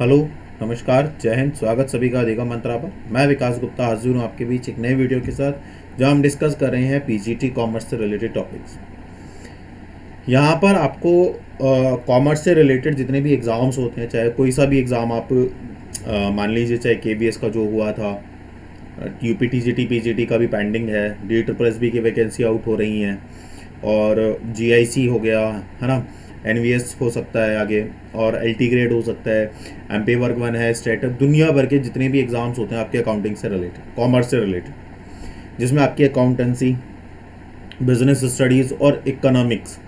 Hello, नमस्कार, जय हिंद। स्वागत सभी का अधिगम मंत्रा पर। मैं विकास गुप्ता हाजिर हूँ आपके बीच एक नए वीडियो के साथ, जहाँ हम डिस्कस कर रहे हैं पीजीटी कॉमर्स से रिलेटेड टॉपिक्स। यहाँ पर आपको कॉमर्स से रिलेटेड जितने भी एग्ज़ाम्स होते हैं, चाहे कोई सा भी एग्ज़ाम आप मान लीजिए, चाहे केबीएस का जो हुआ था, यूपी टीजीटी पीजीटी का भी पेंडिंग है, डी ट्रिपल एस बी की वैकेंसी आउट हो रही हैं, और जीआईसी हो गया है ना, एनवीएस हो सकता है आगे, और एलटी ग्रेड हो सकता है, एमपी वर्क 1 है, स्टेट, दुनिया भर के जितने भी एग्ज़ाम्स होते हैं आपके अकाउंटिंग से रिलेटेड, कॉमर्स से रिलेटेड, जिसमें आपकी अकाउंटेंसी, बिजनेस स्टडीज़ और इकोनॉमिक्स,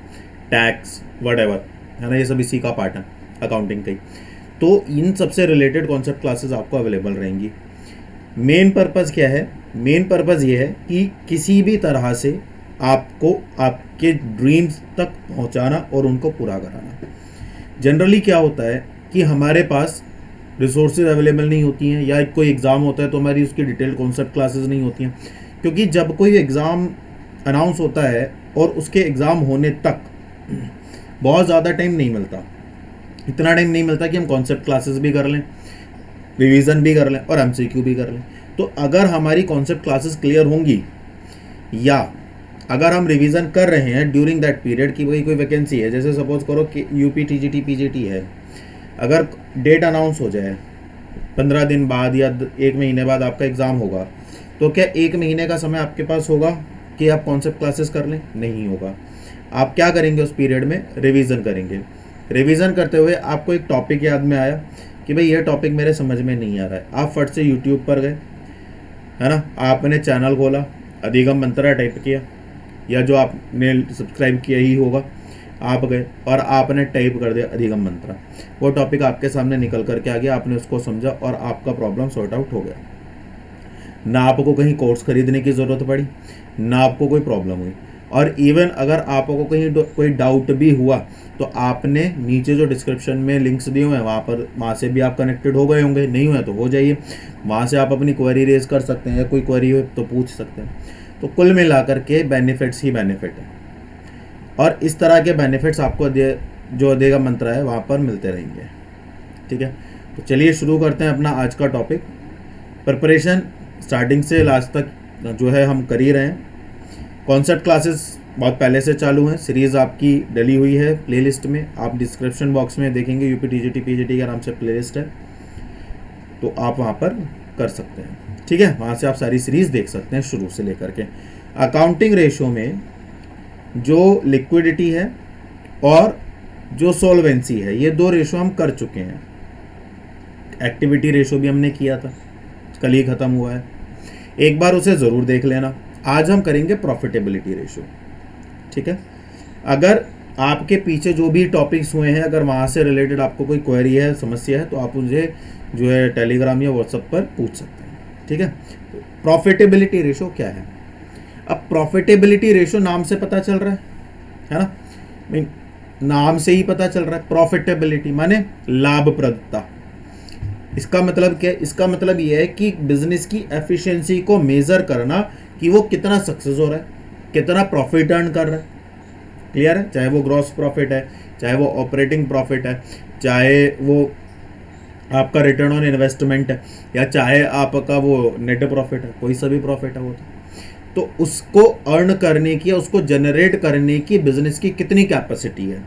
टैक्स, वटेवर, है ना, ये सब इसी का पार्ट है अकाउंटिंग का ही। तो इन सबसे रिलेटेड कॉन्सेप्ट क्लासेस आपको अवेलेबल रहेंगी। मेन पर्पज़ क्या है? मेन पर्पज़ ये है कि किसी भी तरह से आपको आपके ड्रीम्स तक पहुंचाना और उनको पूरा कराना। जनरली क्या होता है कि हमारे पास रिसोर्सेज अवेलेबल नहीं होती हैं, या कोई एग्ज़ाम होता है तो हमारी उसकी डिटेल कॉन्सेप्ट क्लासेस नहीं होती हैं, क्योंकि जब कोई एग्ज़ाम अनाउंस होता है और उसके एग्ज़ाम होने तक बहुत ज़्यादा टाइम नहीं मिलता। इतना टाइम नहीं मिलता कि हम कॉन्सेप्ट क्लासेस भी कर लें, रिवीजन भी कर लें और एमसीक्यू भी कर लें। तो अगर हमारी कॉन्सेप्ट क्लासेस क्लियर होंगी, या अगर हम रिवीजन कर रहे हैं ड्यूरिंग दैट पीरियड कि भाई कोई वैकेंसी है, जैसे सपोज करो कि यूपी टीजीटी पीजीटी है, अगर डेट अनाउंस हो जाए 15 दिन बाद या 1 महीने बाद आपका एग्ज़ाम होगा, तो क्या 1 महीने का समय आपके पास होगा कि आप कॉन्सेप्ट क्लासेस कर लें? नहीं होगा। आप क्या करेंगे उस पीरियड में? रिवीजन करेंगे। रिवीजन करते हुए आपको एक टॉपिक याद में आया कि भाई ये टॉपिक मेरे समझ में नहीं आ रहा है, आप फट से यूट्यूब पर गए, है ना, आपने चैनल खोला, अधिगम मंत्रा टाइप किया, या जो आपने सब्सक्राइब किया ही होगा, आप गए और आपने टाइप कर दिया अधिगम मंत्रा। वो टॉपिक आपके सामने निकल करके आ गया, आपने उसको समझा और आपका प्रॉब्लम सॉर्ट आउट हो गया। ना आपको कहीं कोर्स खरीदने की ज़रूरत पड़ी, ना आपको कोई प्रॉब्लम हुई। और इवन अगर आपको कहीं कोई डाउट भी हुआ तो आपने नीचे जो डिस्क्रिप्शन में लिंक्स दिए हुए हैं वहाँ से भी आप कनेक्टेड हो गए होंगे, नहीं हुए तो हो जाइए, वहाँ से आप अपनी क्वेरी रेज कर सकते हैं, या कोई क्वेरी हो तो पूछ सकते हैं। तो कुल मिलाकर के बेनिफिट्स ही बेनिफिट है, और इस तरह के बेनिफिट्स आपको जो अधिगम मंत्रा है वहाँ पर मिलते रहेंगे। ठीक है, तो चलिए शुरू करते हैं अपना आज का टॉपिक। प्रिपरेशन स्टार्टिंग से लास्ट तक जो है हम कर ही रहे हैं। कॉन्सेप्ट क्लासेस बहुत पहले से चालू हैं, सीरीज़ आपकी डली हुई है प्लेलिस्ट में, आप डिस्क्रिप्शन बॉक्स में देखेंगे यूपी टीजीटी पीजीटी के नाम से प्लेलिस्ट है, तो आप वहाँ पर कर सकते हैं। ठीक है, वहाँ से आप सारी सीरीज़ देख सकते हैं शुरू से लेकर के। अकाउंटिंग रेशो में जो लिक्विडिटी है और जो सॉल्वेंसी है, ये 2 रेशो हम कर चुके हैं। एक्टिविटी रेशो भी हमने किया था, कल ही ख़त्म हुआ है, एक बार उसे ज़रूर देख लेना। आज हम करेंगे प्रॉफिटेबिलिटी रेशो। ठीक है, अगर आपके पीछे जो भी टॉपिक्स हुए हैं, अगर वहाँ से रिलेटेड आपको कोई क्वेरी है, समस्या है, तो आप मुझे जो है टेलीग्राम या व्हाट्सएप पर पूछ सकते हैं। ठीक है, प्रॉफिटेबिलिटी रेशो क्या है? अब प्रॉफिटेबिलिटी रेशो नाम से पता चल रहा है ना, नाम से ही पता चल रहा है। प्रॉफिटेबिलिटी माने लाभप्रदता। इसका मतलब क्या है? इसका मतलब यह है कि बिजनेस की एफिशिएंसी को मेजर करना कि वो कितना सक्सेस हो रहा है, कितना प्रॉफिट अर्न कर रहा है। क्लियर है? चाहे वो ग्रॉस प्रॉफिट है, चाहे वो ऑपरेटिंग प्रॉफिट है, चाहे वो आपका रिटर्न ऑन इन्वेस्टमेंट है, या चाहे आपका वो नेट प्रॉफिट है, कोई सा भी प्रॉफिट है वो तो उसको अर्न करने की या उसको जनरेट करने की बिजनेस की कितनी कैपेसिटी है।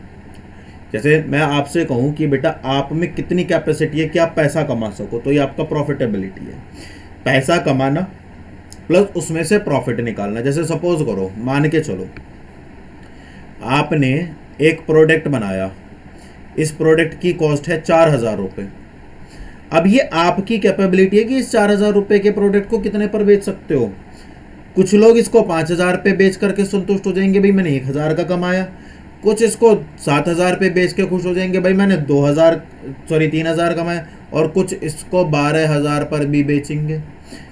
जैसे मैं आपसे कहूँ कि बेटा आप में कितनी कैपेसिटी है कि आप पैसा कमा सको, तो ये आपका प्रॉफिटेबिलिटी है। पैसा कमाना प्लस उसमें से प्रॉफिट निकालना। जैसे सपोज करो, मान के चलो आपने एक प्रोडक्ट बनाया, इस प्रोडक्ट की कॉस्ट है 4,000 रुपये। अब ये आपकी कैपेबिलिटी है कि इस 4,000 रुपये के प्रोडक्ट को कितने पर बेच सकते हो। कुछ लोग इसको 5,000 पे बेच करके संतुष्ट हो जाएंगे, भाई मैंने 1,000 का कमाया। कुछ इसको 7,000 पे बेच के खुश हो जाएंगे, भाई मैंने 3,000 कमाया। और कुछ इसको 12,000 पर भी बेचेंगे,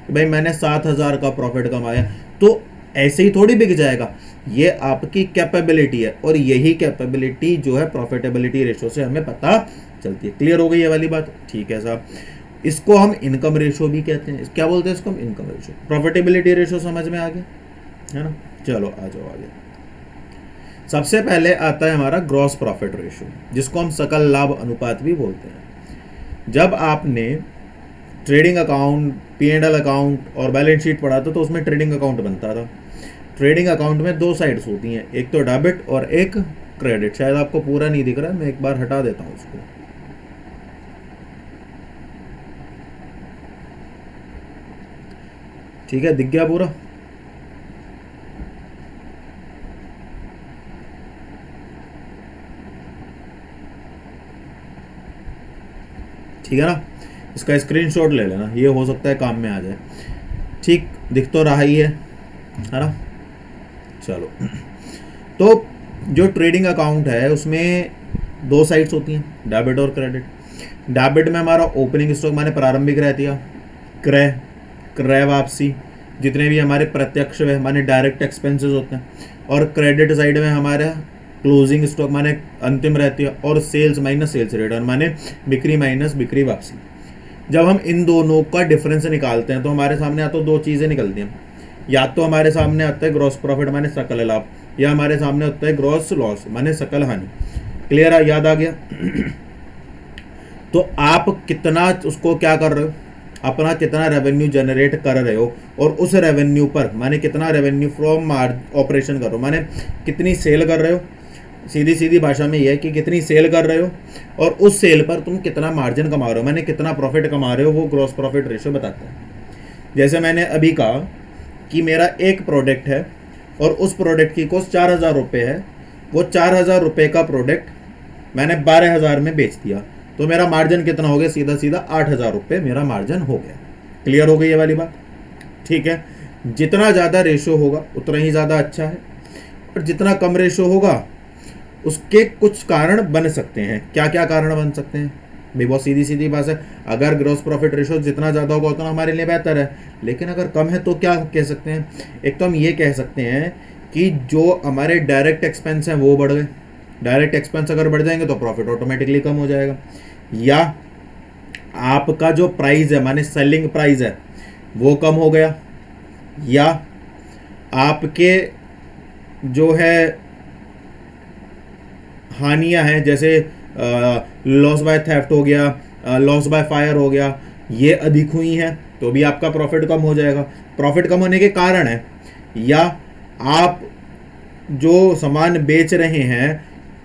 भाई मैंने 7,000 का प्रॉफिट कमाया। तो ऐसे ही थोड़ी बिक जाएगा, ये आपकी कैपेबिलिटी है, और यही कैपेबिलिटी जो है प्रॉफिटेबिलिटी रेशो से हमें पता चलती है। क्लियर हो गई ये वाली बात? ठीक है साहब, इसको हम इनकम रेशो भी कहते हैं। क्या बोलते हैं इसको हम? Income ratio. प्रॉफिटेबिलिटी रेशो समझ में आ गया, है ना? चलो आ जाओ आगे। सबसे पहले आता है हमारा ग्रॉस प्रॉफिट रेशो, जिसको हम सकल लाभ अनुपात भी बोलते हैं। जब आपने ट्रेडिंग अकाउंट, P&L अकाउंट और बैलेंस शीट पढ़ा था तो उसमें ट्रेडिंग अकाउंट बनता था। ट्रेडिंग अकाउंट में दो साइड्स होती हैं, एक तो डेबिट और एक क्रेडिट। शायद आपको पूरा नहीं दिख रहा है, मैं एक बार हटा देता हूँ उसको। ठीक है, दिख गया पूरा? ठीक है ना, इसका स्क्रीनशॉट ले लेना, ये हो सकता है काम में आ जाए। ठीक, दिख तो रहा ही है ना? चलो, तो जो ट्रेडिंग अकाउंट है उसमें दो साइड्स होती हैं, डेबिट और क्रेडिट। डेबिट में हमारा ओपनिंग स्टॉक माने प्रारंभिक रहती है, क्रय, क्रय वापसी, जितने भी हमारे प्रत्यक्ष वे माने डायरेक्ट एक्सपेंसेस होते हैं। और क्रेडिट साइड में हमारा क्लोजिंग स्टॉक माने अंतिम रहती है, और सेल्स माइनस सेल्स रिटर्न माने बिक्री माइनस बिक्री वापसी। जब हम इन दोनों का डिफरेंस निकालते हैं तो हमारे सामने या तो दो चीज़ें निकलती हैं, या तो हमारे सामने आता है ग्रॉस प्रॉफिट माने सकल लाभ, या हमारे सामने होता है ग्रॉस लॉस माने सकल हानि। क्लियर है? याद आ गया? तो आप कितना उसको क्या कर रहे हो, अपना कितना रेवेन्यू जनरेट कर रहे हो, और उस रेवेन्यू पर माने कितना रेवेन्यू फ्रॉम ऑपरेशन कर रहे हो, माने कितनी सेल कर रहे हो। सीधी सीधी भाषा में यह है कि कितनी सेल कर रहे हो और उस सेल पर तुम कितना मार्जिन कमा रहे हो, माने कितना प्रॉफिट कमा रहे हो, वो ग्रॉस प्रॉफिट रेशियो बताता है। जैसे मैंने अभी कहा कि मेरा एक प्रोडक्ट है और उस प्रोडक्ट की कॉस्ट 4,000 रुपये है, वो 4,000 रुपये का प्रोडक्ट मैंने 12,000 में बेच दिया, तो मेरा मार्जिन कितना हो गया? सीधा सीधा 8,000 रुपये मेरा मार्जिन हो गया। क्लियर हो गई ये वाली बात? ठीक है, जितना ज़्यादा रेशो होगा उतना ही ज़्यादा अच्छा है, और जितना कम रेशो होगा उसके कुछ कारण बन सकते हैं। क्या क्या कारण बन सकते हैं भाई? बहुत सीधी सीधी बात है, अगर ग्रॉस प्रॉफिट रेशो जितना ज़्यादा होगा उतना हमारे लिए बेहतर है, लेकिन अगर कम है तो क्या कह सकते हैं? एक तो हम ये कह सकते हैं कि जो हमारे डायरेक्ट एक्सपेंस हैं वो बढ़ गए। डायरेक्ट एक्सपेंस अगर बढ़ जाएंगे तो प्रॉफिट ऑटोमेटिकली कम हो जाएगा। या आपका जो प्राइस है माने सेलिंग प्राइस है वो कम हो गया, या आपके जो है हानियां हैं, जैसे लॉस बाय थेफ्ट हो गया, लॉस बाय फायर हो गया, ये अधिक हुई हैं, तो भी आपका प्रॉफिट कम हो जाएगा। प्रॉफिट कम होने के कारण है, या आप जो सामान बेच रहे हैं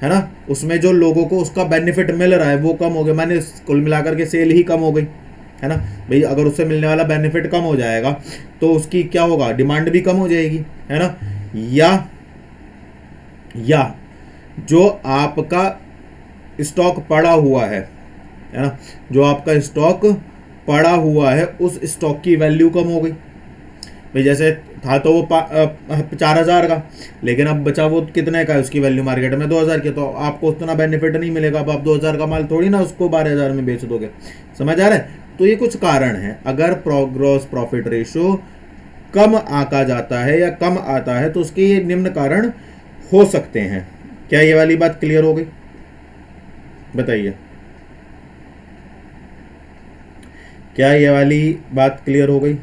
है ना, उसमें जो लोगों को उसका बेनिफिट मिल रहा है वो कम हो गया, माने कुल मिलाकर के सेल ही कम हो गई है ना भाई। अगर उससे मिलने वाला बेनिफिट कम हो जाएगा तो उसकी क्या होगा? डिमांड भी कम हो जाएगी, है ना। या जो आपका स्टॉक पड़ा हुआ है ना, जो आपका स्टॉक पड़ा हुआ है उस स्टॉक की वैल्यू कम हो गई भाई। जैसे था तो वो 4,000 का, लेकिन अब बचा वो कितने का है, उसकी वैल्यू मार्केट में 2,000 की, तो आपको उतना बेनिफिट नहीं मिलेगा। अब आप 2,000 का माल थोड़ी ना उसको 12,000 में बेच दोगे। समझ आ रहा है? तो ये कुछ कारण है। अगर ग्रॉस प्रॉफिट रेशो कम आका जाता है या कम आता है तो उसके ये निम्न कारण हो सकते हैं। क्या ये वाली बात क्लियर हो गई? बताइए, क्या ये वाली बात क्लियर हो गई?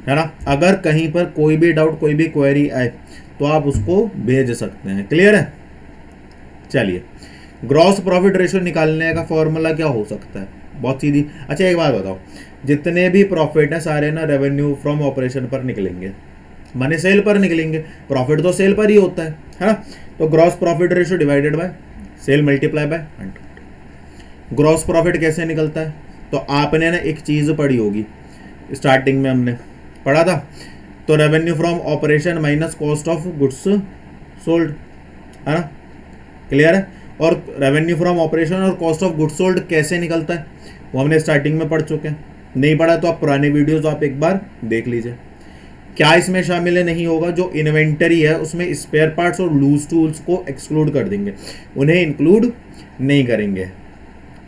है ना। अगर कहीं पर कोई भी डाउट, कोई भी क्वेरी आए तो आप उसको भेज सकते हैं। क्लियर है? चलिए, ग्रॉस प्रॉफिट रेशियो निकालने का फॉर्मूला क्या हो सकता है? बहुत सीधी। अच्छा एक बात बताओ, जितने भी प्रॉफिट है सारे ना रेवेन्यू फ्रॉम ऑपरेशन पर निकलेंगे, माने सेल पर निकलेंगे। प्रॉफिट तो सेल पर ही होता है ना। तो gross profit ratio divided by sale multiply by 100। Gross profit कैसे निकलता है? तो आपने ना एक चीज़ पढ़ी होगी, स्टार्टिंग में हमने पढ़ा था, तो revenue from operation minus cost of goods sold, है ना। क्लियर है? और रेवेन्यू फ्रॉम ऑपरेशन और कॉस्ट ऑफ गुड्स सोल्ड कैसे निकलता है वो हमने स्टार्टिंग में पढ़ चुके हैं। नहीं पढ़ा तो आप पुराने वीडियोस आप एक बार देख लीजिए। क्या इसमें शामिल है? नहीं होगा। जो इन्वेंटरी है उसमें स्पेयर पार्ट्स और लूज टूल्स को एक्सक्लूड कर देंगे, उन्हें इंक्लूड नहीं करेंगे।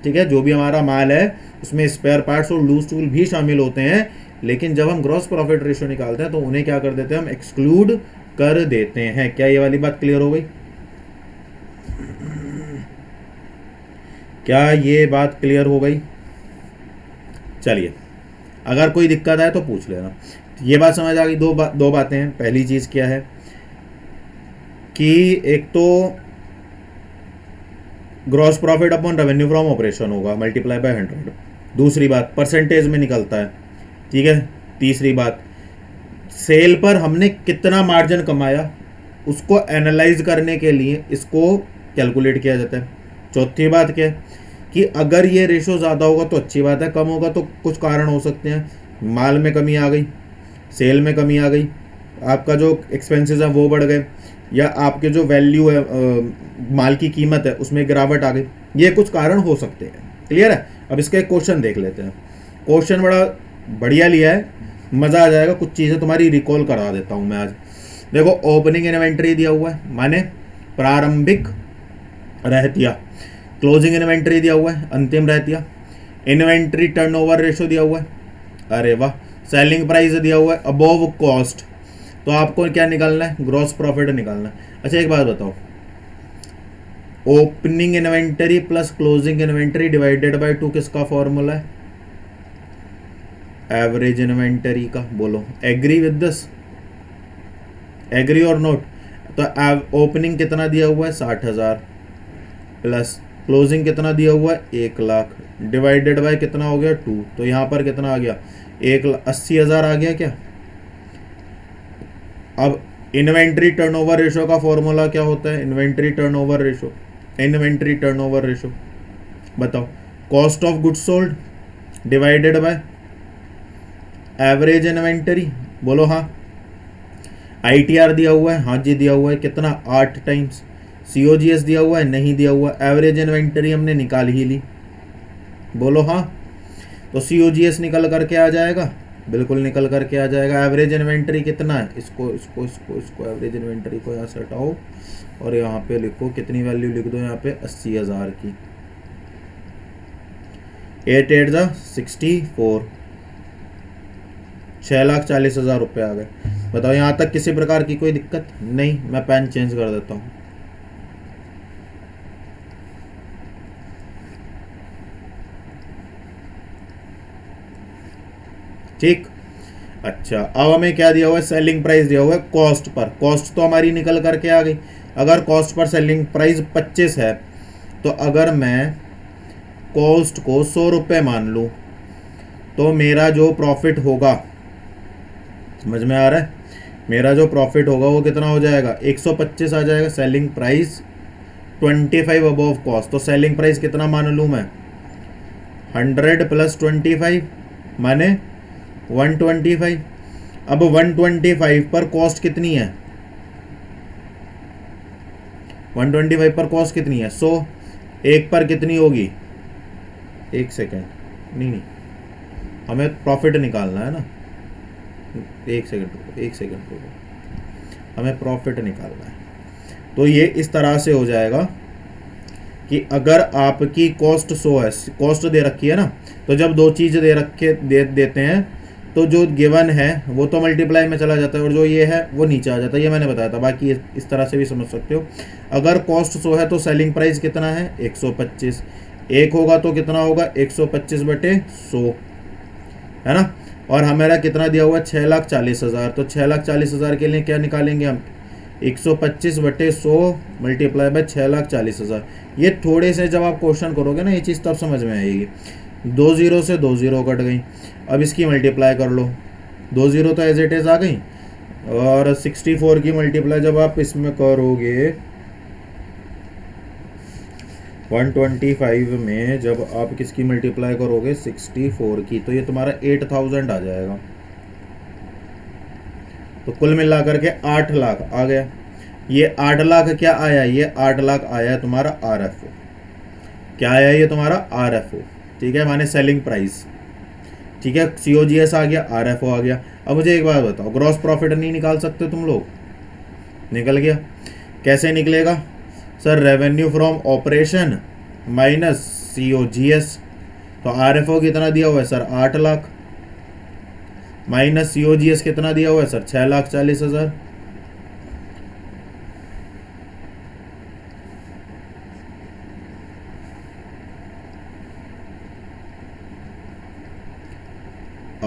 ठीक है, जो भी हमारा माल है उसमें स्पेयर पार्ट्स और लूज टूल भी शामिल होते हैं, लेकिन जब हम ग्रॉस प्रॉफिट रेशियो निकालते हैं तो उन्हें क्या कर देते हैं? हम एक्सक्लूड कर देते हैं। क्या ये वाली बात क्लियर हो गई? क्या ये बात क्लियर हो गई? चलिए, अगर कोई दिक्कत आए तो पूछ लेना। ये बात समझ आ गई? दो बातें हैं। पहली चीज़ क्या है कि एक तो gross profit upon revenue from operation होगा मल्टीप्लाई बाय 100। दूसरी बात परसेंटेज में निकलता है, ठीक है। तीसरी बात सेल पर हमने कितना मार्जिन कमाया उसको एनालाइज करने के लिए इसको कैलकुलेट किया जाता है। चौथी बात क्या है कि अगर ये रेशो ज़्यादा होगा तो अच्छी बात है, कम होगा तो कुछ कारण हो सकते हैं, माल में कमी आ गई, सेल में कमी आ गई, आपका जो एक्सपेंसेस है वो बढ़ गए, या आपके जो वैल्यू है माल की कीमत है उसमें गिरावट आ गई, ये कुछ कारण हो सकते हैं। क्लियर है। अब इसका एक क्वेश्चन देख लेते हैं। क्वेश्चन बड़ा बढ़िया लिया है, मज़ा आ जाएगा। कुछ चीज़ें तुम्हारी रिकॉल करा देता हूँ मैं आज। देखो ओपनिंग इन्वेंट्री दिया हुआ है, माने प्रारंभिक रहतिया। क्लोजिंग इन्वेंट्री दिया हुआ है, अंतिम रहतिया। इन्वेंट्री टर्नओवर रेशो दिया हुआ है, अरे वाह। सेलिंग प्राइस दिया हुआ है अबोव कॉस्ट। तो आपको क्या निकालना है, ग्रॉस प्रॉफिट निकालना है। अच्छा एक बात बताओ, opening inventory plus closing inventory divided by 2 किसका फॉर्मूला है, एवरेज इन्वेंटरी का। बोलो एग्री विद दिस, एग्री और नोट। तो ओपनिंग कितना दिया हुआ है 60,000 प्लस क्लोजिंग कितना दिया हुआ है 1,00,000 डिवाइडेड बाय कितना हो गया 2। तो यहाँ पर कितना आ गया 1,80,000 आ गया क्या। अब इन्वेंट्री टर्नओवर रेशो का फॉर्मूला क्या होता है, inventory turnover ratio. Inventory turnover ratio बताओ, cost of goods sold divided by average inventory. बोलो हाँ। आईटीआर दिया हुआ है, हाँ जी दिया हुआ है, कितना 8 टाइम्स। सीओजीएस दिया हुआ है, नहीं दिया हुआ। एवरेज इन्वेंटरी हमने निकाल ही ली, बोलो हाँ। तो सीओजीएस निकल करके आ जाएगा, बिल्कुल निकल करके आ जाएगा। एवरेज इन्वेंटरी कितना है, इसको इसको इसको इसको एवरेज इन्वेंटरी को यहाँ से हटाओ और यहाँ पे लिखो, कितनी वैल्यू लिख दो यहाँ पे 80,000 की। 8 8 जा 64, 6,40,000 रुपये आ गए। बताओ यहाँ तक किसी प्रकार की कोई दिक्कत नहीं। मैं पेन चेंज कर देता हूँ। ठीक। अच्छा अब हमें क्या दिया हुआ है, सेलिंग प्राइस दिया हुआ है कॉस्ट पर। कॉस्ट तो हमारी निकल करके आ गई। अगर कॉस्ट पर सेलिंग प्राइस 25 है तो अगर मैं कॉस्ट को 100 रुपये मान लूँ तो मेरा जो प्रॉफिट होगा, समझ में आ रहा है, मेरा जो प्रॉफिट होगा वो कितना हो जाएगा 125 आ जाएगा। Selling price 25 above cost. तो सेलिंग प्राइस कितना मान लूँ मैं 100 प्लस 25 माने 125। अब 125 पर कॉस्ट कितनी है, 125 पर कॉस्ट कितनी है 100। एक पर कितनी होगी, एक सेकेंड, नहीं हमें प्रॉफिट निकालना है ना, एक सेकेंड हमें प्रॉफिट निकालना है। तो ये इस तरह से हो जाएगा कि अगर आपकी कॉस्ट 100 है, कॉस्ट दे रखी है ना, तो जब दो चीज़ देते हैं तो जो गिवन है वो तो मल्टीप्लाई में चला जाता है और जो ये है वो नीचे आ जाता है। ये मैंने बताया था, बाकी इस तरह से भी समझ सकते हो। अगर कॉस्ट 100 है तो सेलिंग प्राइस कितना है 125। एक होगा तो कितना होगा 125/100, है ना। और हमारा कितना दिया हुआ है 6,40,000। तो 6,40,000 के लिए क्या निकालेंगे हम 125/100 मल्टीप्लाई बाय 6,40,000। ये थोड़े से जब आप क्वेश्चन करोगे ना ये चीज़ तब समझ में आएगी। 2 0 से 2 0 कट गई। अब इसकी मल्टीप्लाई कर लो, 2 0 तो एज इट इज़ आ गई और 64 की मल्टीप्लाई जब आप इसमें करोगे 125 में जब आप किसकी मल्टीप्लाई करोगे 64 की, तो ये तुम्हारा 8,000 आ जाएगा। तो कुल मिला करके 8 लाख आ गया। ये 8 लाख क्या आया, ये 8 लाख आया है तुम्हारा RFO। क्या आया ये तुम्हारा RFO, ठीक है, माने सेलिंग प्राइस। ठीक है, COGS आ गया, RFO आ गया। अब मुझे एक बात बताओ, ग्रॉस प्रॉफिट नहीं निकाल सकते तुम लोग, निकल गया। कैसे निकलेगा sir, revenue from operation minus COGS। तो RFO कितना दिया हुआ है सर 8 लाख माइनस COGS कितना दिया हुआ है सर 6,40,000।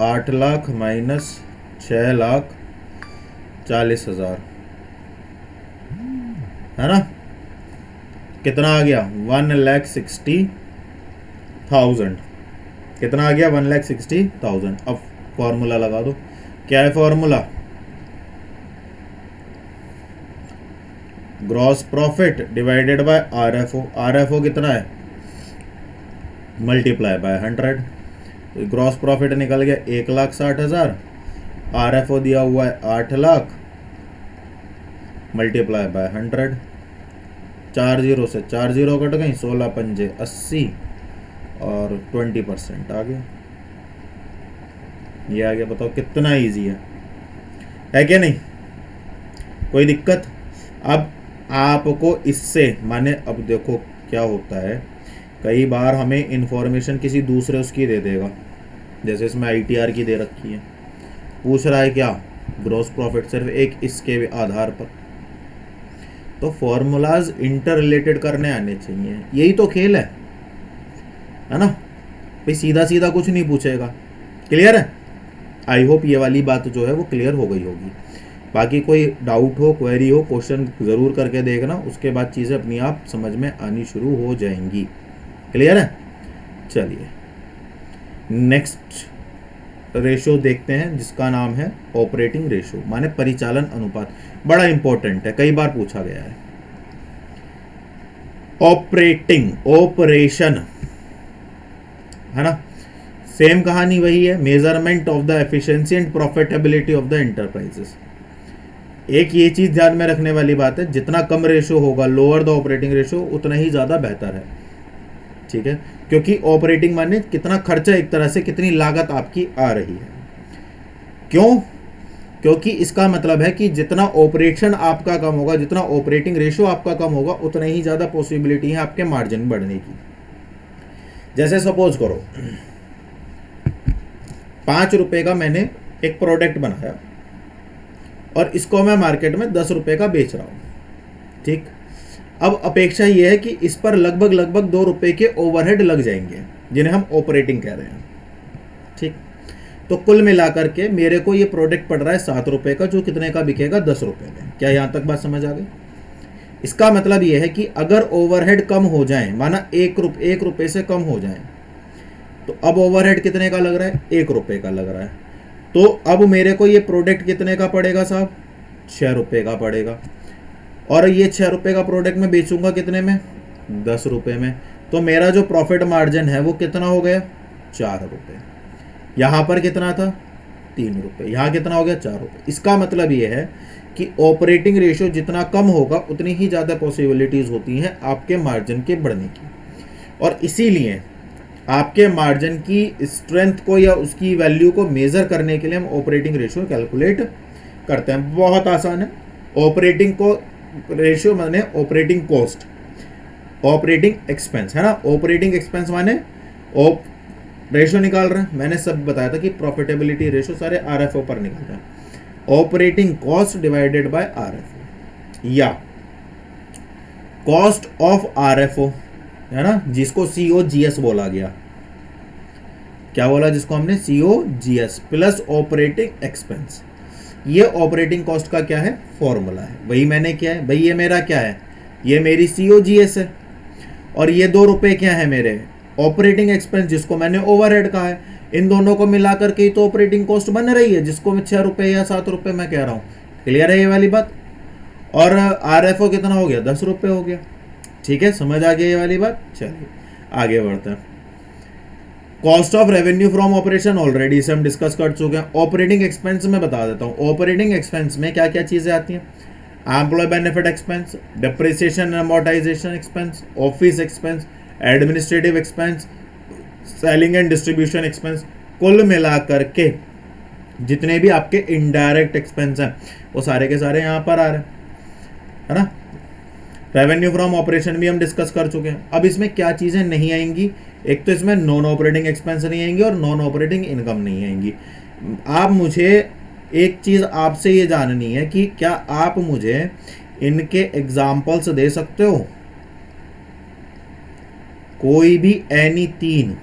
आठ लाख माइनस 6,40,000 है ना, कितना आ गया 1,60,000। कितना आ गया 1,60,000। अब फॉर्मूला लगा दो। क्या है formula? Gross profit divided by RFO. RFO कितना है? Multiply by 100। तो ग्रॉस प्रॉफिट निकल गया 1,60,000, आरएफओ दिया हुआ है 8 लाख, मल्टीप्लाई बाय 100। 4 जीरो से 4 जीरो कट गई, 16 पंजे 80 और 20% आ गया। ये आ गया। बताओ कितना इजी है क्या? नहीं कोई दिक्कत? अब आपको इससे माने, अब देखो क्या होता है, कई बार हमें इंफॉर्मेशन किसी दूसरे उसकी दे देगा, जैसे इसमें आईटीआर की दे रखी है, पूछ रहा है क्या ग्रॉस प्रॉफिट सिर्फ एक इसके आधार पर। तो फॉर्मूलाज इंटर रिलेटेड करने आने चाहिए, यही तो खेल है ना भाई। सीधा सीधा कुछ नहीं पूछेगा। क्लियर है? आई होप ये वाली बात जो है वो क्लियर हो गई होगी। बाकी कोई डाउट हो, क्वेरी हो, क्वेश्चन ज़रूर करके देखना, उसके बाद चीज़ें अपनी आप समझ में आनी शुरू हो जाएंगी। क्लियर है? चलिए नेक्स्ट रेशो देखते हैं, जिसका नाम है ऑपरेटिंग रेशो, माने परिचालन अनुपात। बड़ा इंपॉर्टेंट है, कई बार पूछा गया है। ऑपरेशन है ना, सेम कहानी वही है। Measurement of the efficiency and profitability of the enterprises. एक ये चीज ध्यान में रखने वाली बात है, जितना कम रेशो होगा, लोअर द ऑपरेटिंग रेशो, उतना ही ज्यादा बेहतर है। ठीक है, क्योंकि ऑपरेटिंग माने कितना खर्चा, एक तरह से कितनी लागत आपकी आ रही है। क्यों? क्योंकि इसका मतलब है कि जितना ऑपरेशन आपका कम होगा, जितना ऑपरेटिंग रेशो आपका कम होगा, उतना ही ज्यादा पॉसिबिलिटी है आपके मार्जिन बढ़ने की। जैसे सपोज करो 5 रुपए का मैंने एक प्रोडक्ट बनाया और इसको मैं मार्केट में 10 रुपए का बेच रहा हूं। ठीक, अब अपेक्षा यह है कि इस पर लगभग 2 रुपए के ओवरहेड लग जाएंगे, जिन्हें हम ऑपरेटिंग कह रहे हैं। ठीक, तो कुल मिलाकर के मेरे को ये प्रोडक्ट पड़ रहा है 7 रुपए का, जो कितने का बिकेगा? 10 रुपए में। क्या यहां तक बात समझ आ गई? इसका मतलब यह है कि अगर ओवरहेड कम हो जाए, माना 1 रुपए से कम हो जाए, तो अब ओवरहेड कितने का लग रहा है? 1 रुपए का लग रहा है। तो अब मेरे को ये प्रोडक्ट कितने का पड़ेगा साहब? 6 रुपए का पड़ेगा। और ये 6 रुपए का प्रोडक्ट मैं बेचूंगा कितने में? 10 रुपए में। तो मेरा जो प्रॉफिट मार्जिन है वो कितना हो गया? 4 रुपए। यहां पर कितना था? 3 रुपए। यहां कितना हो गया? 4 रुपए। इसका मतलब ये है कि ऑपरेटिंग रेशियो जितना कम होगा, उतनी ही ज्यादा पॉसिबिलिटीज होती हैं आपके मार्जिन के बढ़ने की। और इसीलिए आपके मार्जिन की स्ट्रेंथ को या उसकी वैल्यू को मेजर करने के लिए हम ऑपरेटिंग रेशियो कैलकुलेट करते हैं। बहुत आसान है। ऑपरेटिंग को रेशियो माने ऑपरेटिंग कॉस्ट, ऑपरेटिंग एक्सपेंस, है ना। ऑपरेटिंग एक्सपेंस माने रेशियो निकाल रहे हैं। मैंने सब बताया था कि प्रॉफिटेबिलिटी रेशियो सारे आरएफओ पर निकलता है। Operating cost divided by RFO या कॉस्ट ऑफ आरएफओ, है ना, जिसको COGS बोला गया। क्या बोला जिसको हमने? COGS plus operating expense. ये ऑपरेटिंग कॉस्ट का क्या है? फॉर्मूला है। वही मैंने क्या है भाई, ये मेरा क्या है? ये मेरी COGS है। और ये 2 रुपए क्या है मेरे? ऑपरेटिंग एक्सपेंस, जिसको मैंने ओवरहेड कहा है। इन दोनों को मिलाकर के तो ऑपरेटिंग कॉस्ट बन रही है, जिसको मैं 6 रुपए या 7 रुपए मैं कह रहा हूँ। क्लियर है ये वाली बात? और RFO कितना हो गया? 10 रुपए हो गया। ठीक है, समझ आ गया ये वाली बात? चलिए आगे बढ़ते हैं। Cost of revenue from operation, already इसे हम डिस्कस कर चुके हैं। ऑपरेटिंग एक्सपेंस में बता देता हूँ। ऑपरेटिंग एक्सपेंस में क्या क्या चीजें आती हैं? Employ benefit expense, depreciation and amortisation expense, office expense, administrative expense, selling and distribution expense. कुल मिलाकर के जितने भी आपके इनडायरेक्ट एक्सपेंस हैं, वो सारे के सारे यहाँ पर आ रहे हैं, है ना। रेवेन्यू फ्रॉम ऑपरेशन भी हम डिस्कस कर चुके हैं। अब इसमें क्या चीजें नहीं आएंगी? एक तो इसमें नॉन ऑपरेटिंग एक्सपेंस नहीं आएंगी और नॉन ऑपरेटिंग इनकम नहीं आएंगी। आप मुझे एक चीज आपसे ये जाननी है कि क्या आप मुझे इनके एग्जाम्पल्स दे सकते हो? कोई भी एनी तीन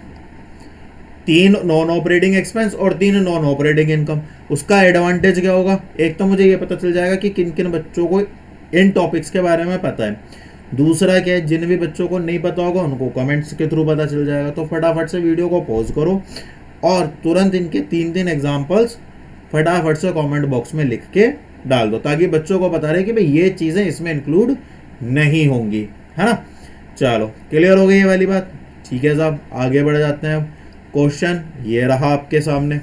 नॉन ऑपरेटिंग एक्सपेंस और 3 नॉन ऑपरेटिंग इनकम। उसका एडवांटेज क्या होगा? एक तो मुझे ये पता चल जाएगा कि किन किन बच्चों को इन टॉपिक्स के बारे में पता है। दूसरा क्या है, जिन भी बच्चों को नहीं पता होगा उनको कमेंट्स के थ्रू पता चल जाएगा। तो फटाफट से वीडियो को पॉज करो और तुरंत इनके 3 एग्जाम्पल्स फटाफट से कमेंट बॉक्स में लिख के डाल दो, ताकि बच्चों को पता रहे कि भाई ये चीज़ें इसमें इंक्लूड नहीं होंगी, है ना। चलो क्लियर हो गई ये वाली बात। ठीक है साहब, आगे बढ़ जाते हैं। क्वेश्चन ये रहा आपके सामने,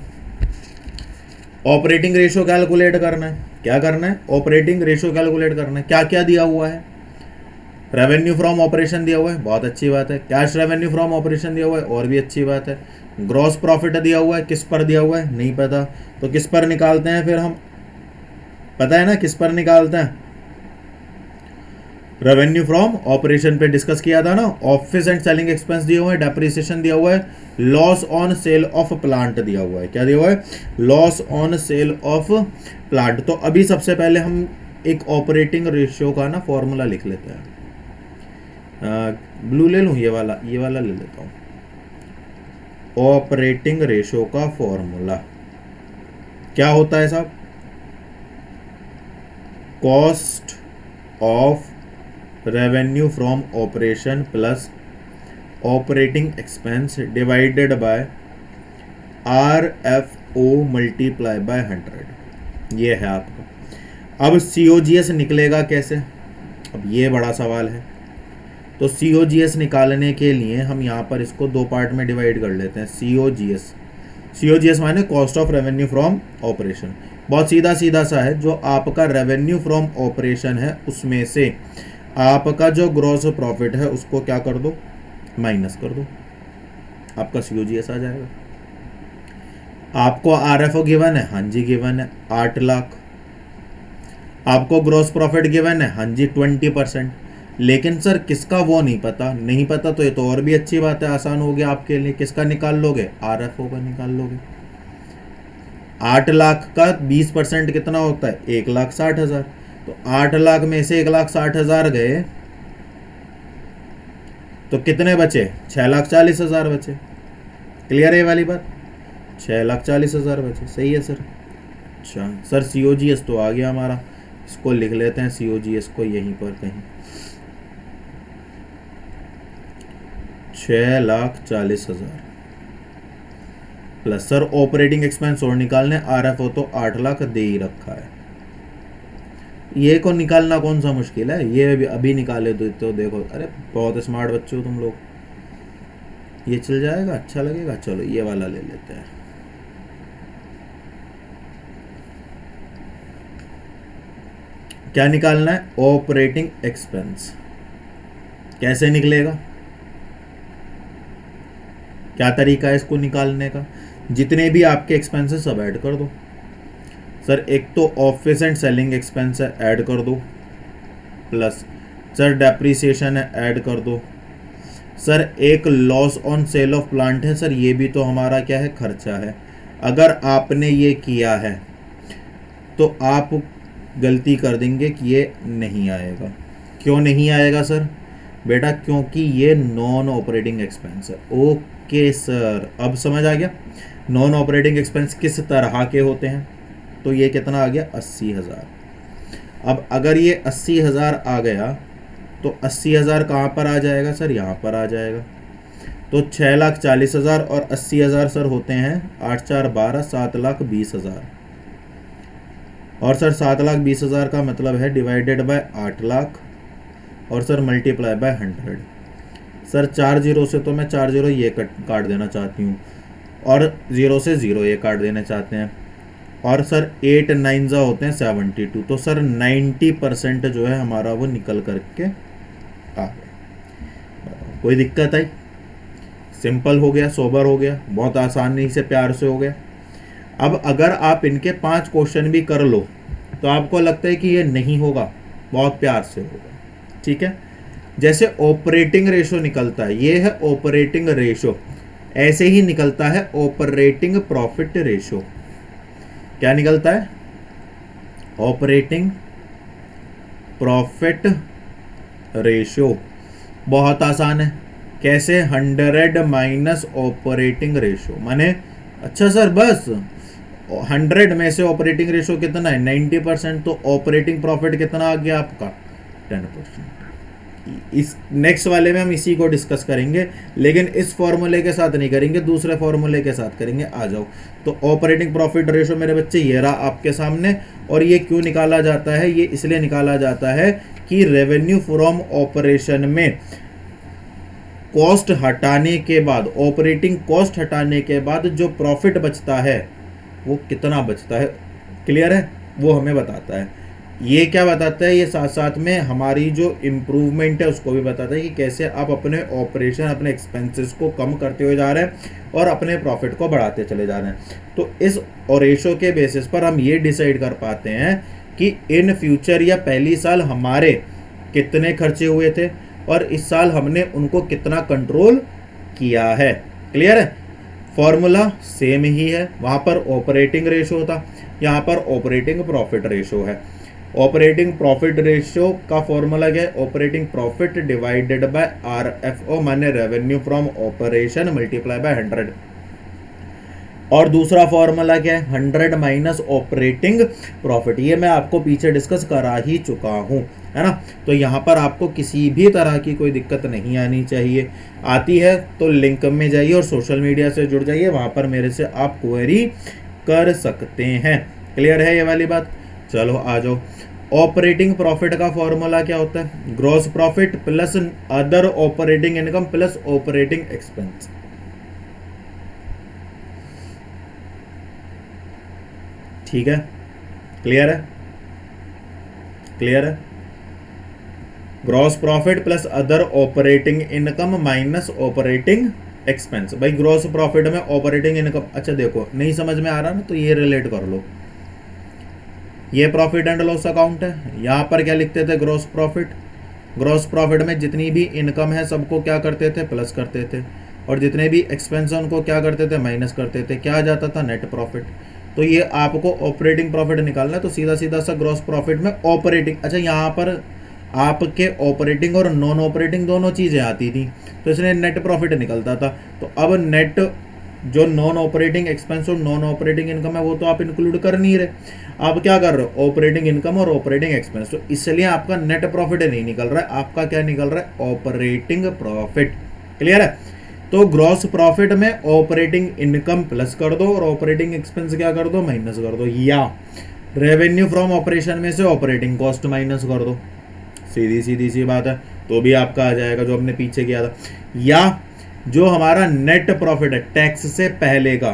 ऑपरेटिंग रेशियो कैलकुलेट करना है। क्या करना है? ऑपरेटिंग रेशियो कैलकुलेट करना है। क्या क्या दिया हुआ है? रेवेन्यू फ्रॉम ऑपरेशन दिया हुआ है, बहुत अच्छी बात है। कैश रेवेन्यू फ्रॉम ऑपरेशन दिया हुआ है, और भी अच्छी बात है। ग्रॉस प्रॉफिट दिया हुआ है, किस पर दिया हुआ है नहीं पता, तो किस पर निकालते हैं फिर हम? पता है ना किस पर निकालते हैं? रेवेन्यू फ्रॉम ऑपरेशन पे डिस्कस किया था ना। ऑफिस एंड सेलिंग एक्सपेंस दिया हुआ है, डेप्रिसिएशन दिया हुआ है, loss on sale of plant दिया हुआ है। क्या दिया हुआ है? Loss on sale of plant. तो अभी सबसे पहले हम एक ऑपरेटिंग रेशियो का ना फॉर्मूला लिख लेते हैं। ब्लू ले लूँ, ये वाला ले लेता हूँ। ऑपरेटिंग रेशियो का फॉर्मूला क्या होता है साहब? Cost of revenue from operation plus operating expense divided by RFO multiply by 100। ये है आपका। अब COGS निकलेगा कैसे? अब ये बड़ा सवाल है। तो COGS निकालने के लिए हम यहाँ पर इसको 2 पार्ट में डिवाइड कर लेते हैं। COGS माने cost of revenue from operation. बहुत सीधा सा है। जो आपका रेवेन्यू फ्रॉम ऑपरेशन है उसमें से आपका जो ग्रॉस प्रॉफिट है उसको क्या कर दो? माइनस कर दो, आपका COGS आ जाएगा। आपको RFO गिवन है, हाँ जी गिवन है 8 लाख। आपको ग्रॉस प्रॉफिट गिवन है, हाँ जी 20%। लेकिन सर किसका वो नहीं पता तो ये तो और भी अच्छी बात है, आसान हो गया आपके लिए। किसका निकाल लोगे? RFO का निकाल लोगे। 8 लाख का 20% कितना होता है? 1,60,000। तो 8 लाख में से 1,60,000 गए तो कितने बचे? 6,40,000 बचे। क्लियर है ये वाली बात? 6,40,000 बचे। सही है सर। अच्छा सर COGS तो आ गया हमारा, इसको लिख लेते हैं COGS को यहीं पर कहीं। 6,40,000 प्लस सर ऑपरेटिंग एक्सपेंस और निकालने, RFO तो 8 लाख दे ही रखा है। ये को निकालना कौन सा मुश्किल है? ये अभी निकाले तो देखो, अरे बहुत स्मार्ट बच्चे हो तुम लोग। ये चल जाएगा, अच्छा लगेगा। चलो ये वाला ले लेते हैं। क्या निकालना है? Operating expense. कैसे निकलेगा? क्या तरीका है इसको निकालने का? जितने भी आपके एक्सपेंसेस सब ऐड कर दो। सर एक तो ऑफिस एंड सेलिंग एक्सपेंस है, ऐड कर दो। प्लस सर डेप्रिसिएशन है, ऐड कर दो। सर एक loss on sale of plant है, सर ये भी तो हमारा क्या है? खर्चा है। अगर आपने ये किया है तो आप गलती कर देंगे कि ये नहीं आएगा। क्यों नहीं आएगा सर? बेटा क्योंकि ये नॉन ऑपरेटिंग एक्सपेंस है। ओके सर, अब समझ आ गया। नॉन ऑपरेटिंग एक्सपेंस किस तरह के होते हैं? तो ये कितना आ गया? 80,000। अब अगर ये 80,000 आ गया तो 80,000 कहाँ पर आ जाएगा सर? यहाँ पर आ जाएगा। तो 6,40,000 और 80,000 सर होते हैं 8 4 12 7,20,000। और सर 7,20,000 का मतलब है डिवाइडेड बाय 8 लाख और sir multiply by 100। Sir 4 zero से तो मैं 4 जीरो ये काट देना चाहती हूँ और 0 से 0 ये काट देना चाहते हैं। और सर 8 9 होते हैं 72। तो सर 90% जो है हमारा वो निकल करके आ गया। कोई दिक्कत आई? सिंपल हो गया, सोबर हो गया, बहुत आसानी से प्यार से हो गया। अब अगर आप इनके 5 क्वेश्चन भी कर लो तो आपको लगता है कि ये नहीं होगा, बहुत प्यार से होगा। ठीक है, जैसे ऑपरेटिंग रेशो निकलता है, ये है ऑपरेटिंग रेशो, ऐसे ही निकलता है ऑपरेटिंग प्रॉफिट रेशो। क्या निकलता है? Operating profit ratio. बहुत आसान है। कैसे? 100 माइनस ऑपरेटिंग रेशो माने, अच्छा सर बस 100 में से ऑपरेटिंग रेशो कितना है 90%, तो ऑपरेटिंग प्रॉफिट कितना आ गया आपका 10%। इस नेक्स्ट वाले में हम इसी को डिस्कस करेंगे, लेकिन इस फॉर्मूले के साथ नहीं करेंगे, दूसरे फॉर्मूले के साथ करेंगे। आ जाओ। तो ऑपरेटिंग प्रॉफिट रेशो मेरे बच्चे ये रहा आपके सामने। और ये क्यों निकाला जाता है? ये इसलिए निकाला जाता है कि रेवेन्यू फ्रॉम ऑपरेशन में कॉस्ट हटाने के बाद, ऑपरेटिंग कॉस्ट हटाने के बाद जो प्रॉफिट बचता है वो कितना बचता है, क्लियर है, वो हमें बताता है। ये क्या बताता है? ये साथ साथ में हमारी जो इम्प्रूवमेंट है उसको भी बताता है कि कैसे आप अपने ऑपरेशन, अपने एक्सपेंसेस को कम करते हुए जा रहे हैं और अपने प्रॉफिट को बढ़ाते चले जा रहे हैं। तो इस रेशो के बेसिस पर हम ये डिसाइड कर पाते हैं कि इन फ्यूचर या पहली साल हमारे कितने खर्चे हुए थे और इस साल हमने उनको कितना कंट्रोल किया है। क्लियर है? फॉर्मूला सेम ही है, वहाँ पर ऑपरेटिंग रेशो था, यहाँ पर ऑपरेटिंग प्रॉफिट रेशो है। ऑपरेटिंग प्रॉफिट रेशियो का फॉर्मूला क्या है? Operating profit divided by RFO माने revenue from operation multiply by 100। और दूसरा फॉर्मूला क्या है? 100 माइनस ऑपरेटिंग प्रॉफिट। ये मैं आपको पीछे डिस्कस करा ही चुका हूँ, है ना। तो यहाँ पर आपको किसी भी तरह की कोई दिक्कत नहीं आनी चाहिए। आती है तो लिंक में जाइए और सोशल मीडिया से जुड़ जाइए, वहाँ पर मेरे से आप क्वेरी कर सकते हैं। क्लियर है ये वाली बात? चलो आ जाओ। ऑपरेटिंग प्रॉफिट का फॉर्मूला क्या होता है? Gross profit plus other operating income plus operating expense. ठीक है? क्लियर है? क्लियर है? Gross profit plus other operating income minus operating expense. भाई ग्रॉस प्रॉफिट में ऑपरेटिंग इनकम, अच्छा देखो नहीं समझ में आ रहा ना तो ये रिलेट कर लो। ये प्रॉफिट एंड लॉस अकाउंट है, यहाँ पर क्या लिखते थे? Gross profit. ग्रॉस प्रॉफिट में जितनी भी इनकम है सबको क्या करते थे? प्लस करते थे, और जितने भी एक्सपेंस हैं उनको क्या करते थे? माइनस करते थे। क्या आ जाता था? Net profit. तो ये आपको ऑपरेटिंग प्रॉफिट निकालना है, तो सीधा सीधा सा ग्रॉस प्रॉफिट में ऑपरेटिंग, अच्छा यहाँ पर आपके ऑपरेटिंग और नॉन ऑपरेटिंग दोनों चीज़ें आती थी, तो इसलिए नेट प्रॉफिट निकलता था। तो अब नेट जो नॉन ऑपरेटिंग एक्सपेंस और नॉन ऑपरेटिंग इनकम है वो तो आप इंक्लूड कर नहीं रहे, आप क्या कर रहे हो? ऑपरेटिंग इनकम और ऑपरेटिंग एक्सपेंस। तो इसलिए आपका नेट प्रॉफिट नहीं निकल रहा है, आपका क्या निकल रहा है? Operating profit. क्लियर है? तो ग्रॉस प्रॉफिट में ऑपरेटिंग इनकम प्लस कर दो और ऑपरेटिंग एक्सपेंस क्या कर दो? माइनस कर दो। या रेवेन्यू फ्रॉम ऑपरेशन में से ऑपरेटिंग कॉस्ट माइनस कर दो, सीधी सीधी सी बात है, तो भी आपका आ जाएगा जो हमने पीछे किया था। या जो हमारा नेट प्रॉफिट है टैक्स से पहले का,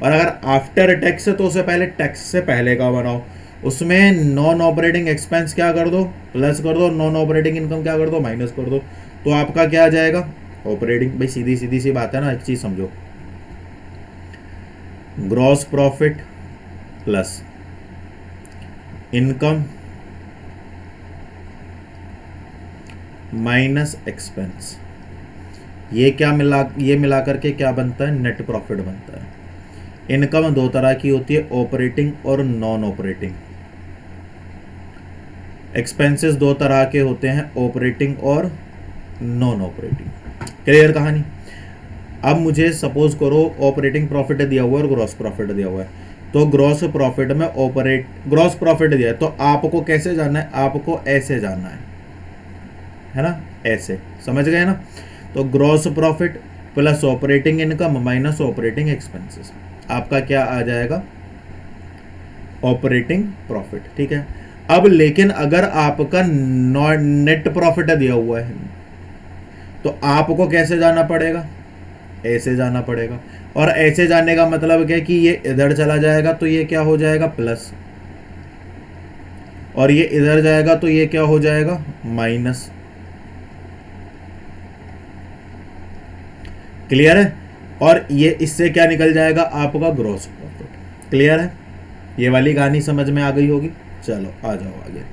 और अगर आफ्टर टैक्स है तो उसे पहले टैक्स से पहले का बनाओ, उसमें नॉन ऑपरेटिंग एक्सपेंस क्या कर दो? प्लस कर दो, नॉन ऑपरेटिंग इनकम क्या कर दो? माइनस कर दो। तो आपका क्या आ जाएगा? ऑपरेटिंग। भाई सीधी सीधी सी बात है ना, एक चीज समझो, gross profit plus income minus expense, ये मिला करके क्या बनता है? नेट प्रॉफिट बनता है। इनकम दो तरह की होती है, ऑपरेटिंग और नॉन ऑपरेटिंग। एक्सपेंसेस दो तरह के होते हैं, ऑपरेटिंग और नॉन ऑपरेटिंग। क्लियर कहानी? अब मुझे सपोज करो ऑपरेटिंग प्रॉफिट दिया हुआ है और ग्रॉस प्रॉफिट दिया हुआ है, तो ग्रॉस प्रॉफिट में ग्रॉस प्रॉफिट दिया है, तो आपको कैसे जाना है? आपको ऐसे जाना है ना, ऐसे, समझ गए ना। तो gross profit plus operating income minus operating expenses, आपका क्या आ जाएगा? Operating profit. ठीक है? अब लेकिन अगर आपका नेट प्रॉफिट दिया हुआ है तो आपको कैसे जाना पड़ेगा? ऐसे जाना पड़ेगा। और ऐसे जाने का मतलब क्या है कि ये इधर चला जाएगा तो ये क्या हो जाएगा? प्लस, और ये इधर जाएगा तो ये क्या हो जाएगा? माइनस। क्लियर है? और ये इससे क्या निकल जाएगा? आपका ग्रॉस प्रॉफिट। क्लियर है? ये वाली कहानी समझ में आ गई होगी। चलो आ जाओ आगे।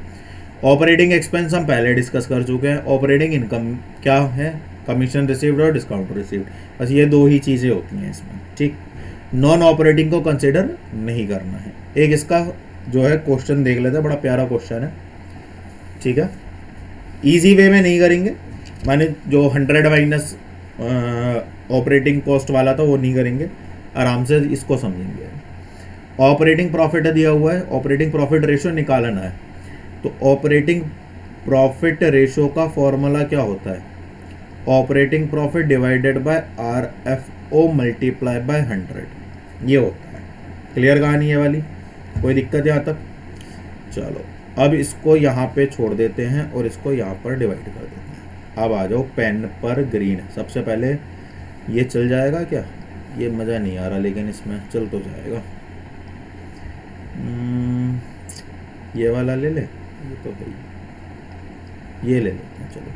ऑपरेटिंग एक्सपेंस हम पहले डिस्कस कर चुके हैं। ऑपरेटिंग इनकम क्या है? कमीशन रिसीव्ड और डिस्काउंट रिसीव्ड, बस ये दो ही चीज़ें होती हैं इसमें। ठीक? नॉन ऑपरेटिंग को कंसिडर नहीं करना है। एक इसका जो है क्वेश्चन देख लेते हैं, बड़ा प्यारा क्वेश्चन है। ठीक है? इजी वे में नहीं करेंगे, माने जो 100 माइनस ऑपरेटिंग कॉस्ट वाला था वो नहीं करेंगे, आराम से इसको समझेंगे। ऑपरेटिंग प्रॉफिट दिया हुआ है, ऑपरेटिंग प्रॉफिट रेशो निकालना है। तो ऑपरेटिंग प्रॉफिट रेशो का फॉर्मूला क्या होता है? Operating profit divided by RFO multiply by 100, ये होता है। क्लियर कहानी है वाली? कोई दिक्कत यहाँ तक? चलो अब इसको यहाँ पे छोड़ देते हैं और इसको यहाँ पर डिवाइड कर देते हैं। अब आ जाओ पेन पर ग्रीन। सबसे पहले ये चल जाएगा क्या? ये मज़ा नहीं आ रहा, लेकिन इसमें चल तो जाएगा। ये वाला ले ले, ये तो भाई ये ले लेते हैं। चलो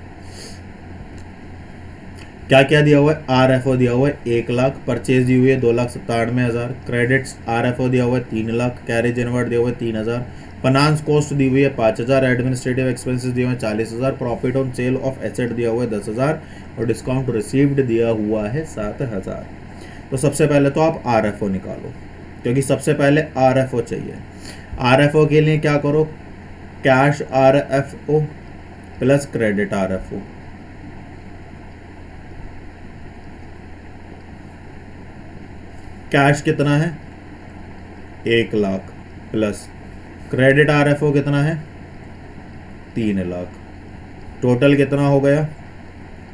क्या क्या दिया हुआ है? RFO दिया हुआ है 1 लाख, परचेज दी हुई है 2,97,000, क्रेडिट्स RFO दिया हुआ है 3 लाख, कैरेज इनवर्ड दिया हुआ है 3,000, फाइनेंस कॉस्ट दी हुई है 5,000, एडमिनिस्ट्रेटिव एक्सपेंसेस दिए हुए हैं 40,000, profit on sale of asset दिया हुआ है 10,000 और डिस्काउंट रिसीव्ड दिया हुआ है 7,000। तो सबसे पहले तो आप RFO निकालो, क्योंकि सबसे पहले RFO चाहिए। RFO के लिए क्या करो? Cash RFO plus credit RFO। Cash कितना है? 1 लाख प्लस क्रेडिट RFO कितना है? 3 लाख। टोटल कितना हो गया?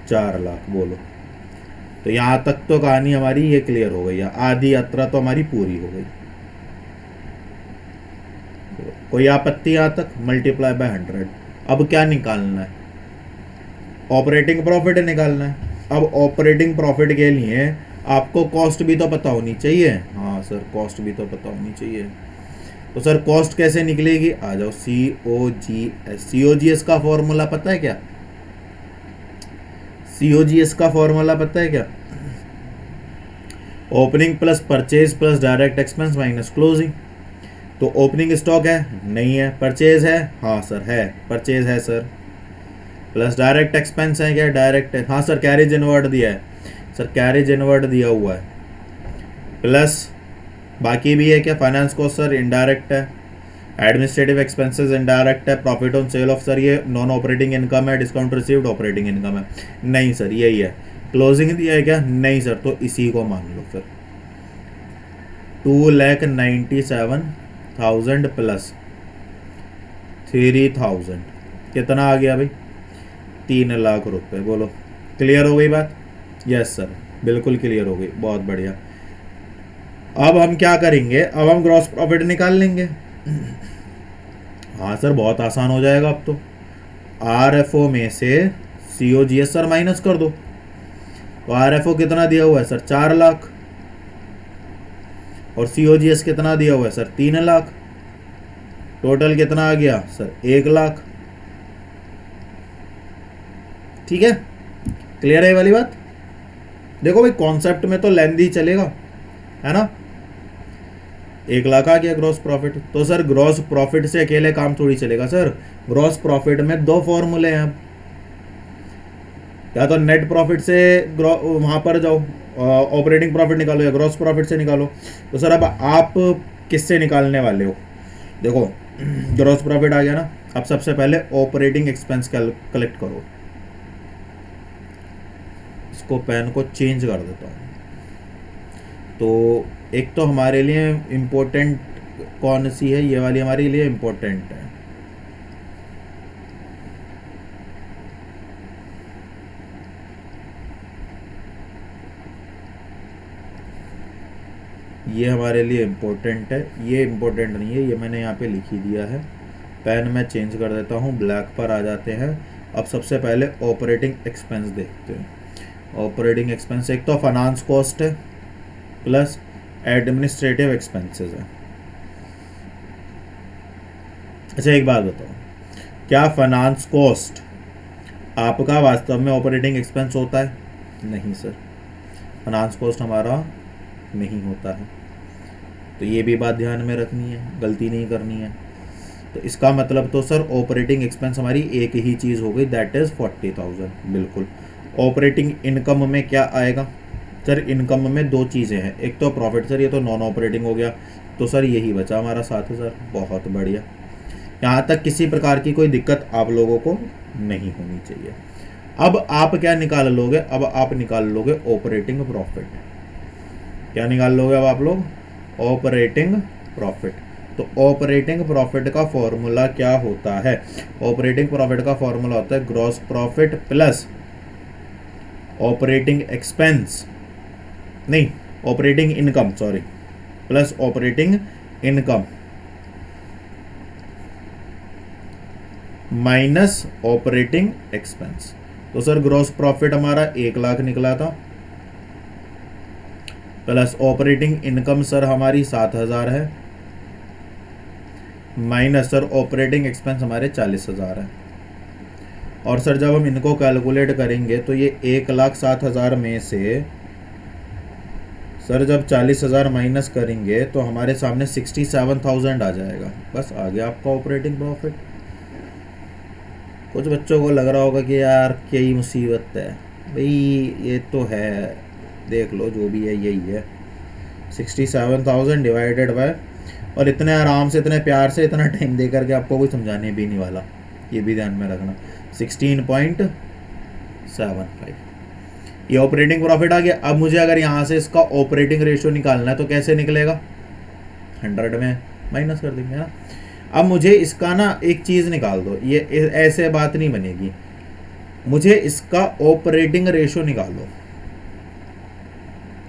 4 लाख। बोलो। तो यहाँ तक तो कहानी हमारी ये क्लियर हो गई है, आधी यात्रा तो हमारी पूरी हो गई। कोई आपत्ति यहाँ तक? Multiply by 100। अब क्या निकालना है? ऑपरेटिंग प्रॉफिट निकालना है। अब ऑपरेटिंग प्रॉफिट के लिए आपको कॉस्ट भी तो पता होनी चाहिए। हाँ सर, कॉस्ट भी तो पता होनी चाहिए। तो सर कॉस्ट कैसे निकलेगी? आ जाओ, COGS। COGS का फॉर्मूला पता है क्या? COGS का फॉर्मूला पता है क्या? Opening plus purchase plus direct expense minus closing. तो ओपनिंग स्टॉक है? नहीं है। परचेज है? हाँ सर है, परचेज है सर। प्लस डायरेक्ट एक्सपेंस है क्या? डायरेक्ट है। हाँ सर, कैरेज इनवर्ड दिया है सर, कैरेज इनवर्ड दिया हुआ है। प्लस बाकी भी है क्या? फाइनेंस कॉस्ट सर इनडायरेक्ट है, एडमिनिस्ट्रेटिव एक्सपेंसेस इनडायरेक्ट है, profit on sale of sir ये नॉन ऑपरेटिंग इनकम है, डिस्काउंट रिसीव्ड ऑपरेटिंग इनकम है। नहीं सर, यही है। क्लोजिंग दिया है क्या? नहीं सर, तो इसी को मान लो फिर। 2,97,000 प्लस 3,000 कितना आ गया भाई? 3 लाख रुपए। बोलो, क्लियर हो गई बात? यस सर, बिल्कुल क्लियर हो गई, बहुत बढ़िया। अब हम क्या करेंगे? अब हम ग्रॉस प्रॉफिट निकाल लेंगे। हाँ सर, बहुत आसान हो जाएगा अब तो। RFO में से COGS सर माइनस कर दो। तो RFO कितना दिया हुआ है सर? 4 लाख। और COGS कितना दिया हुआ है सर? 3 लाख। टोटल कितना आ गया सर? 1 लाख। ठीक है, क्लियर है ये वाली बात? देखो भाई, कॉन्सेप्ट में तो लेंदी चलेगा, है ना? 1 लाख आ गया ग्रॉस प्रॉफिट। तो सर ग्रॉस प्रॉफिट से अकेले काम थोड़ी चलेगा सर। ग्रॉस प्रॉफिट में 2 फॉर्मूले हैं। या तो नेट प्रॉफिट से वहां पर जाओ, ऑपरेटिंग प्रॉफिट निकालो, या ग्रॉस प्रॉफिट से निकालो। तो सर अब आप किससे निकालने वाले हो? देखो, ग्रॉस प्रॉफिट आ गया ना। अब सबसे पहले ऑपरेटिंग एक्सपेंस कलेक्ट करो। इसको पेन को चेंज कर देता हूँ। तो एक तो हमारे लिए इम्पोर्टेंट कौन सी है? ये वाली हमारे लिए इम्पोर्टेंट है। ये हमारे लिए इम्पोर्टेंट है, ये इम्पोर्टेंट नहीं है, ये मैंने यहाँ पे लिख ही दिया है। पेन में चेंज कर देता हूँ, ब्लैक पर आ जाते हैं। अब सबसे पहले ऑपरेटिंग एक्सपेंस देखते हैं। ऑपरेटिंग एक्सपेंस एक तो फाइनेंस कॉस्ट है प्लस एडमिनिस्ट्रेटिव एक्सपेंसेस है। अच्छा एक बात बताओ, क्या फाइनेंस कॉस्ट आपका वास्तव में ऑपरेटिंग एक्सपेंस होता है? नहीं सर, फाइनेंस कॉस्ट हमारा नहीं होता है। तो ये भी बात ध्यान में रखनी है, गलती नहीं करनी है। तो इसका मतलब तो सर ऑपरेटिंग एक्सपेंस हमारी एक ही चीज़ हो गई, दैट इज़ 40,000। बिल्कुल। ऑपरेटिंग इनकम में क्या आएगा सर? इनकम में 2 चीज़ें हैं, एक तो प्रॉफिट सर, ये तो नॉन ऑपरेटिंग हो गया। तो सर यही बचा हमारा 7,000। बहुत बढ़िया, यहाँ तक किसी प्रकार की कोई दिक्कत आप लोगों को नहीं होनी चाहिए। अब आप क्या निकाल लोगे? अब आप निकाल लोगे ऑपरेटिंग प्रॉफिट। क्या निकाल लोगे अब आप लोग? Operating profit. तो ऑपरेटिंग प्रॉफिट का फॉर्मूला क्या होता है? ऑपरेटिंग प्रॉफिट का फॉर्मूला होता है gross profit plus operating expense, नहीं operating income, sorry, plus operating income minus operating expense. तो सर ग्रॉस प्रॉफिट हमारा 1 लाख निकला था, प्लस ऑपरेटिंग इनकम सर हमारी 7,000 है, माइनस सर ऑपरेटिंग एक्सपेंस हमारे 40,000 है। और सर जब हम इनको कैलकुलेट करेंगे तो ये 1,07,000 में से सर जब 40,000 माइनस करेंगे तो हमारे सामने 67,000 आ जाएगा। बस आ गया आपका ऑपरेटिंग प्रॉफिट। कुछ बच्चों को लग रहा होगा कि यार क्या ही मुसीबत है भाई, ये तो है, देख लो जो भी है यही है, 67,000 डिवाइडेड बाय, और इतने आराम से इतने प्यार से इतना टाइम दे करके आपको कोई समझाने भी नहीं वाला, ये भी ध्यान में रखना। 16.75 ये ऑपरेटिंग प्रॉफिट आ गया। अब मुझे अगर यहाँ से इसका ऑपरेटिंग रेशियो निकालना है तो कैसे निकलेगा? 100 में माइनस कर देंगे ना। अब मुझे इसका ना एक चीज़ निकाल दो, ये ऐसे बात नहीं बनेगी, मुझे इसका ऑपरेटिंग रेशियो निकालो।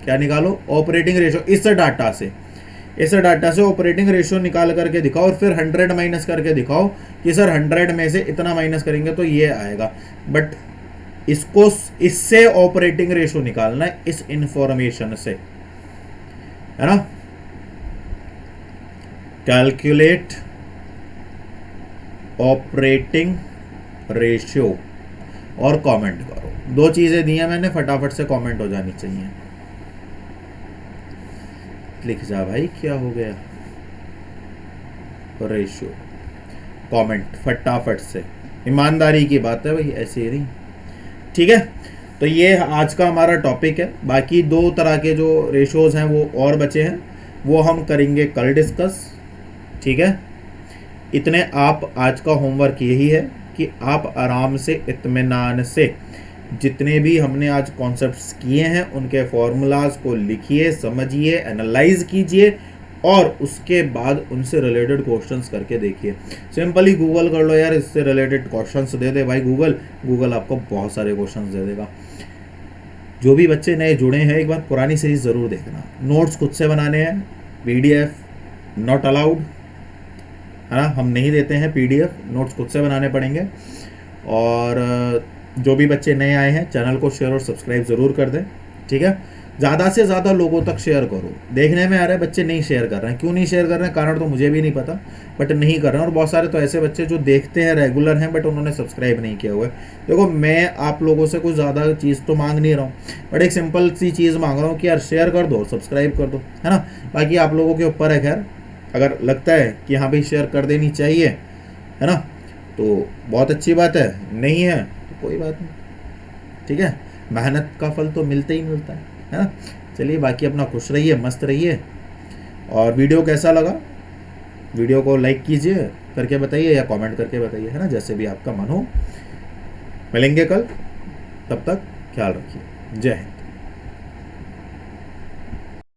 क्या निकालो? Operating ratio. इस डाटा से ऑपरेटिंग रेशियो निकाल करके दिखाओ और फिर 100 माइनस करके दिखाओ कि सर 100 में से इतना माइनस करेंगे तो ये आएगा। बट इसको इससे ऑपरेटिंग रेशियो निकालना है, इस इंफॉर्मेशन से, है ना। कैलकुलेट ऑपरेटिंग रेशियो और कमेंट करो। 2 चीजें दी हैं मैंने, फटाफट से कमेंट हो जानी चाहिए। लिख जा भाई, क्या हो गया? रेशियो कमेंट फटाफट से, ईमानदारी की बात है भाई, ऐसे ही नहीं, ठीक है। तो ये आज का हमारा टॉपिक है। बाकी 2 तरह के जो रेशियोज हैं वो और बचे हैं, वो हम करेंगे कल डिस्कस, ठीक है। इतने आप आज का होमवर्क यही है कि आप आराम से इत्मीनान से जितने भी हमने आज कॉन्सेप्ट्स किए हैं उनके फॉर्मूलाज को लिखिए, समझिए, एनालाइज कीजिए और उसके बाद उनसे रिलेटेड क्वेश्चंस करके देखिए। सिंपली गूगल कर लो यार, इससे रिलेटेड क्वेश्चंस दे दे भाई गूगल आपको बहुत सारे क्वेश्चंस दे देगा। जो भी बच्चे नए जुड़े हैं एक बार पुरानी सीरीज ज़रूर देखना। नोट्स खुद से बनाने हैं, PDF नॉट अलाउड, है ना, हम नहीं देते हैं PDF, नोट्स खुद से बनाने पड़ेंगे। और जो भी बच्चे नए आए हैं चैनल को शेयर और सब्सक्राइब ज़रूर कर दें, ठीक है। ज़्यादा से ज़्यादा लोगों तक शेयर करो। देखने में आ रहा है बच्चे नहीं शेयर कर रहे हैं, क्यों नहीं शेयर कर रहे हैं, कारण तो मुझे भी नहीं पता, बट नहीं कर रहे हैं। और बहुत सारे तो ऐसे बच्चे जो देखते हैं, रेगुलर हैं, बट उन्होंने सब्सक्राइब नहीं किया हुआ है। देखो मैं आप लोगों से कुछ ज़्यादा चीज़ तो मांग नहीं रहा हूँ, बट एक सिंपल सी चीज़ मांग रहा हूँ कि यार शेयर कर दो, सब्सक्राइब कर दो, है ना। बाकी आप लोगों के ऊपर है, खैर अगर लगता है कि हाँ भाई शेयर कर देनी चाहिए, है ना, तो बहुत अच्छी बात है, नहीं है तो कोई बात नहीं, ठीक है। मेहनत का फल तो मिलता ही मिलता है ना। चलिए बाकी अपना खुश रहिए, मस्त रहिए। और वीडियो कैसा लगा, वीडियो को लाइक कीजिए करके बताइए या कमेंट करके बताइए, है ना, जैसे भी आपका मन हो। मिलेंगे कल, तब तक ख्याल रखिए। जय हिंद।